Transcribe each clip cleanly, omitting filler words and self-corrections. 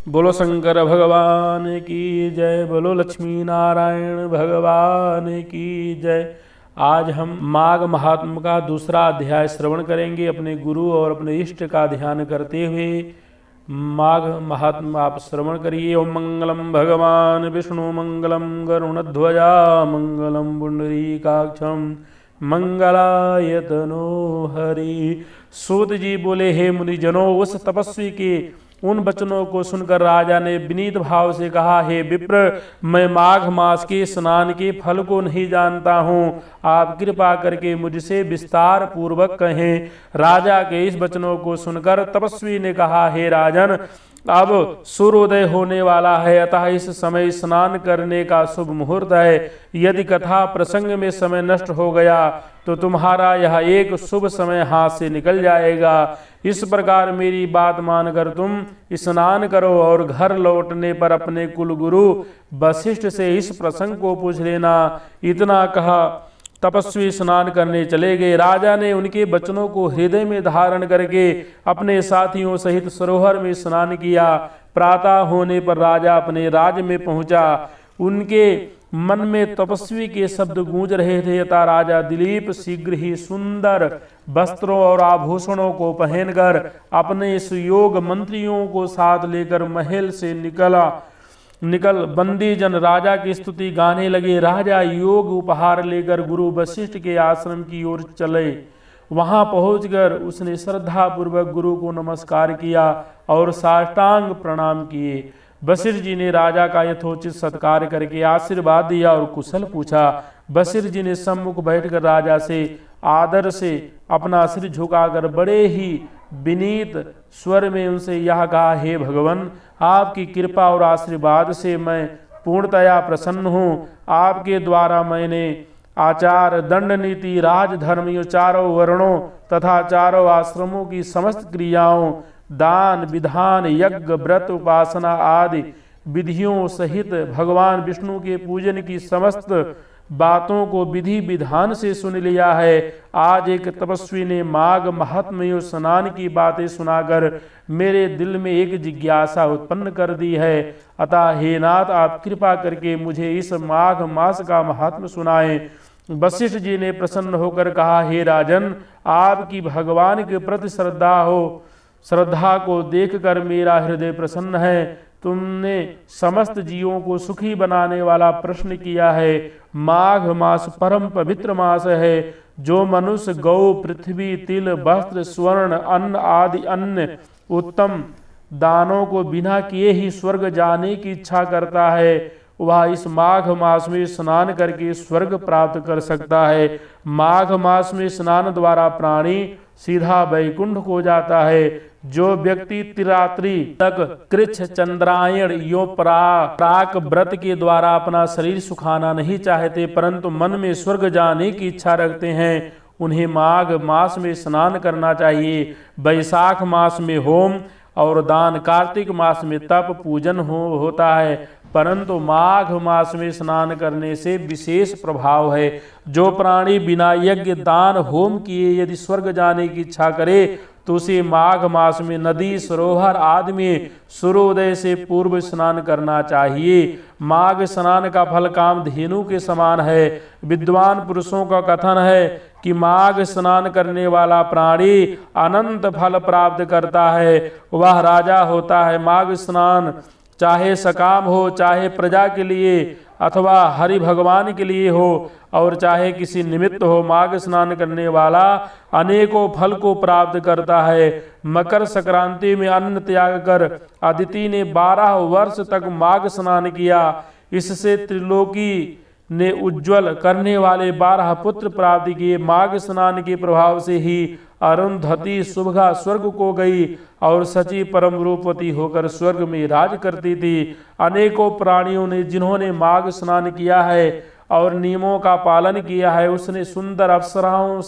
बोलो शंकर भगवान की जय। बोलो लक्ष्मी नारायण भगवान की जय। आज हम माघ महात्म का दूसरा अध्याय श्रवण करेंगे। अपने गुरु और अपने इष्ट का ध्यान करते हुए माघ महात्म आप श्रवण करिए। ओम मंगलम भगवान विष्णु मंगलम गरुणध्वजा मंगलम पुंडरीकाक्षम मंगलाय तनो हरि। सूत जी बोले, हे मुनिजनों, उस तपस्वी के उन वचनों को सुनकर राजा ने विनीत भाव से कहा, हे विप्र, मैं माघ मास के स्नान के फल को नहीं जानता हूँ, आप कृपा करके मुझसे विस्तार पूर्वक कहें। राजा के इस वचनों को सुनकर तपस्वी ने कहा, हे राजन, अब सूर्योदय होने वाला है, अतः इस समय स्नान करने का शुभ मुहूर्त है। यदि कथा प्रसंग में समय नष्ट हो गया तो तुम्हारा यह एक शुभ समय हाथ से निकल जाएगा। इस प्रकार मेरी बात मानकर तुम स्नान करो और घर लौटने पर अपने कुल गुरु वशिष्ठ से इस प्रसंग को पूछ लेना। इतना कहा तपस्वी स्नान करने चले गए। राजा ने उनके वचनों को हृदय में धारण करके अपने साथियों सहित सरोवर में स्नान किया। प्रातः होने पर राजा अपने राज्य में पहुंचा। उनके मन में तपस्वी के शब्द गूंज रहे थे, अतः राजा दिलीप शीघ्र ही सुंदर वस्त्रों और आभूषणों को पहनकर अपने सुयोग मंत्रियों को साथ लेकर महल से निकल बंदी जन राजा की स्तुति गाने लगे। राजा योग उपहार लेकर गुरु वशिष्ठ के आश्रम की ओर चले। वहां पहुंचकर उसने श्रद्धा पूर्वक गुरु को नमस्कार किया और साष्टांग प्रणाम किए। वशिष्ठ जी ने राजा का यथोचित सत्कार करके आशीर्वाद दिया और कुशल पूछा। वशिष्ठ जी ने सम्मुख बैठकर राजा से आदर से अपना सिर झुकाकर बड़े ही विनीत स्वर में उनसे यह कहा, हे भगवान, आपकी कृपा और आशीर्वाद से मैं पूर्णतया प्रसन्न हूँ। आपके द्वारा मैंने आचार, दंड नीति, राजधर्म, चारों वर्णों तथा चारों आश्रमों की समस्त क्रियाओं, दान, विधान, यज्ञ, व्रत, उपासना आदि विधियों सहित भगवान विष्णु के पूजन की समस्त बातों को विधि विधान से सुन लिया है। आज एक तपस्वी ने माघ महात्म्य स्नान की बातें सुनाकर मेरे दिल में एक जिज्ञासा उत्पन्न कर दी है। अतः हे नाथ, आप कृपा करके मुझे इस माघ मास का महात्म्य सुनाएं। वशिष्ठ जी ने प्रसन्न होकर कहा, हे राजन, आपकी भगवान के प्रति श्रद्धा को देखकर मेरा हृदय प्रसन्न है। तुमने समस्त जीवों को सुखी बनाने वाला प्रश्न किया है। माघ मास परम पवित्र मास है। जो मनुष्य गौ, पृथ्वी, तिल, वस्त्र, स्वर्ण, अन्न आदि अन्य उत्तम दानों को बिना किए ही स्वर्ग जाने की इच्छा करता है, वह इस माघ मास में स्नान करके स्वर्ग प्राप्त कर सकता है। माघ मास में स्नान द्वारा प्राणी सीधा वैकुंठ को जाता है। जो व्यक्ति तिरात्रि तक कृच्छ चंद्रायण यो प्राक व्रत के द्वारा अपना शरीर सुखाना नहीं चाहते, परंतु मन में स्वर्ग जाने की इच्छा रखते हैं, उन्हें माघ मास में स्नान करना चाहिए। वैशाख मास में होम और दान, कार्तिक मास में तप पूजन होता है, परंतु माघ मास में स्नान करने से विशेष प्रभाव है। जो प्राणी बिना यज्ञ, दान, होम किए यदि स्वर्ग जाने की इच्छा करे तो उसे माघ मास में नदी, सरोवर आदि में सूर्योदय से पूर्व स्नान करना चाहिए। माघ स्नान का फल कामधेनु के समान है। विद्वान पुरुषों का कथन है कि माघ स्नान करने वाला प्राणी अनंत फल प्राप्त करता है, वह राजा होता है। माघ स्नान चाहे सकाम हो, चाहे प्रजा के लिए अथवा हरि भगवान के लिए हो और चाहे किसी निमित्त हो, माघ स्नान करने वाला अनेकों फल को प्राप्त करता है। मकर संक्रांति में अन्न त्याग कर अदिति ने 12 वर्ष तक माघ स्नान किया। इससे त्रिलोकी ने उज्ज्वल करने वाले 12 पुत्र प्राप्त किए। माघ स्नान के प्रभाव से ही अरुंधति सुभगा स्वर्ग को गई और सची परम रूपवती होकर स्वर्ग में राज करती थी। अनेकों प्राणियों ने जिन्होंने माघ स्नान किया है और नियमों का पालन किया है, उसने सुंदर अप्सराओं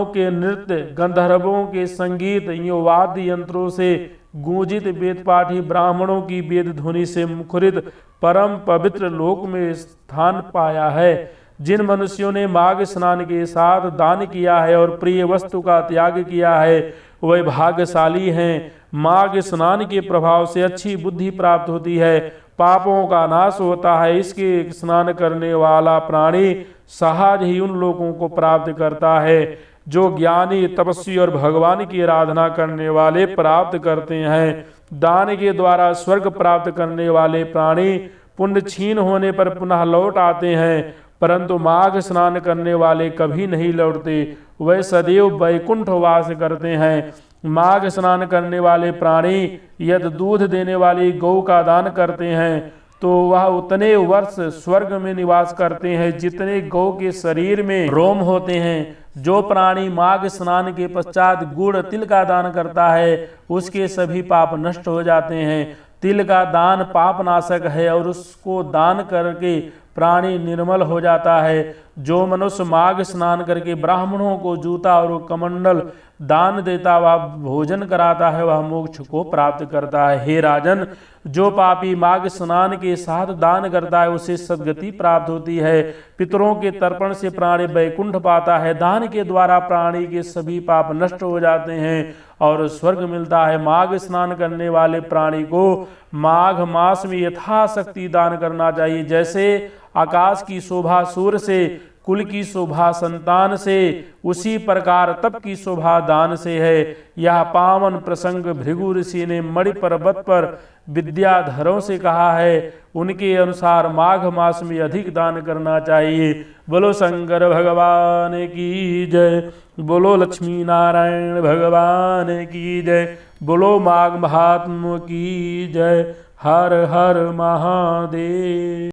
के नृत्य, गंधर्वों के संगीत, वाद्य यंत्रों से गूंजित, वेद पाठी ब्राह्मणों की वेद ध्वनि से मुखरित परम पवित्र लोक में स्थान पाया है। जिन मनुष्यों ने माघ स्नान के साथ दान किया है और प्रिय वस्तु का त्याग किया है, वे भाग्यशाली हैं। माघ स्नान के प्रभाव से अच्छी बुद्धि प्राप्त होती है, पापों का नाश होता है। इसके स्नान करने वाला प्राणी सहज ही उन लोगों को प्राप्त करता है जो ज्ञानी, तपस्वी और भगवान की आराधना करने वाले प्राप्त करते हैं। दान के द्वारा स्वर्ग प्राप्त करने वाले प्राणी पुण्य क्षीण होने पर पुनः लौट आते हैं, परंतु माघ स्नान करने वाले कभी नहीं लौटते, वे सदैव वैकुंठ वास करते हैं। माघ स्नान करने वाले प्राणी यदि दूध देने वाली गौ का दान करते हैं तो वह उतने वर्ष स्वर्ग में निवास करते हैं जितने गौ के शरीर में रोम होते हैं। जो प्राणी माघ स्नान के पश्चात गुड़ तिल का दान करता है उसके सभी पाप नष्ट हो जाते हैं। तिल का दान पाप नाशक है और उसको दान करके प्राणी निर्मल हो जाता है। जो मनुष्य माघ स्नान करके ब्राह्मणों को जूता और कमंडल दान देता, वह भोजन कराता है, वह मोक्ष को प्राप्त करता है। हे राजन, जो पापी माघ स्नान के साथ दान करता है उसे सद्गति प्राप्त होती है। पितरों के तर्पण से प्राणी वैकुंठ पाता है। दान के द्वारा प्राणी के सभी पाप नष्ट हो जाते हैं और स्वर्ग मिलता है। माघ स्नान करने वाले प्राणी को माघ मास में यथाशक्ति दान करना चाहिए। जैसे आकाश की शोभा सूर्य से, कुल की शोभा संतान से, उसी प्रकार तप की शोभा दान से है। यह पावन प्रसंग भृगु ऋषि ने मणि पर्वत पर विद्याधरों से कहा है। उनके अनुसार माघ मास में अधिक दान करना चाहिए। बोलो शंकर भगवान की जय, बोलो लक्ष्मी नारायण भगवान की जय, बोलो माघ महात्म की जय। हर हर महादेव।